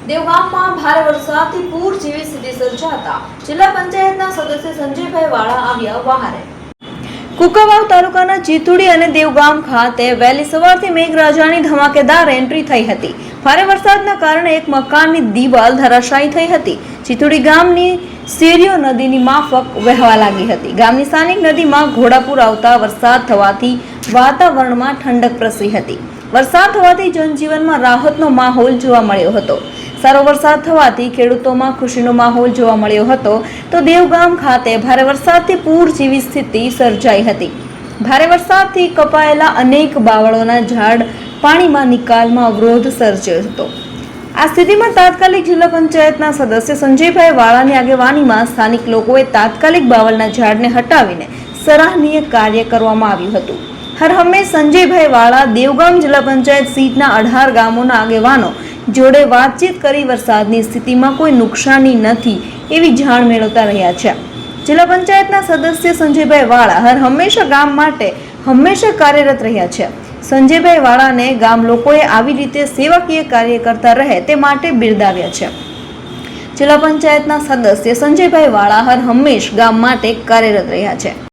દેવગામમાં ભારે વરસાદથી પૂર જેવી સ્થિતિ સર્જાતા જિલ્લા પંચાયતના સદસ્ય સંજયભાઈ વાળા આવ્યા વહારે। કુંકાવાવ તાલુકાના ચીતુડી અને દેવગામ ખાતે વહેલી સવારથી મેઘરાજાની ધમાકેદાર એન્ટ્રી થઈ હતી। ભારે વરસાદના કારણે એક મકાનની દીવાલ ધરાશાયી થઈ હતી। ચીતુડી ગામની શેરીઓ નદીની માફક વહેવા લાગી હતી। ગામની સ્થાનિક નદીમાં ઘોડાપુર આવતા વરસાદ થવાથી વાતાવરણમાં ઠંડક પ્રસરી હતી। વરસાદ થવાથી જનજીવનમાં રાહતનો માહોલ જોવા મળ્યો હતો। સારો વરસાદ થવાથી ખેડૂતોમાં ખુશીનો માહોલ જોવા મળ્યો હતો તો દેવગામ ખાતે ભારે વરસાદથી પૂર જેવી સ્થિતિ સર્જાઈ હતી। ભારે વરસાદથી કપાયેલા અનેક બાવળોના ઝાડ પાણીમાં નિકાલમાં અવરોધ સર્જ્યો હતો। આ સ્થિતિમાં તાત્કાલિક જિલ્લા પંચાયતના સદસ્ય સંજયભાઈ વાળાની આગેવાનીમાં સ્થાનિક લોકોએ તાત્કાલિક બાવળના ઝાડને હટાવીને સરાહનીય કાર્ય કરવામાં આવ્યું હતું। હર હંમેશ સંજયભાઈ વાળા દેવગામ જિલ્લા પંચાયત સીટના 18 ગામોના આગેવાનો જોડે વાતચીત કરી વરસાદની સ્થિતિમાં કોઈ નુકસાની નથી એવી જાણ મેળવતા રહ્યા છે। જિલ્લા પંચાયતના સદસ્ય સંજયભાઈ વાળા હર હંમેશા ગામ માટે હંમેશા કાર્યરત રહ્યા છે। સંજયભાઈ વાળાને ગામ લોકોએ આવી રીતે સેવાકીય કાર્ય કરતા રહે તે માટે બિરદાવ્યા છે। જિલ્લા પંચાયતના સદસ્ય સંજયભાઈ વાળા હર હંમેશ ગામ માટે કાર્યરત રહ્યા છે।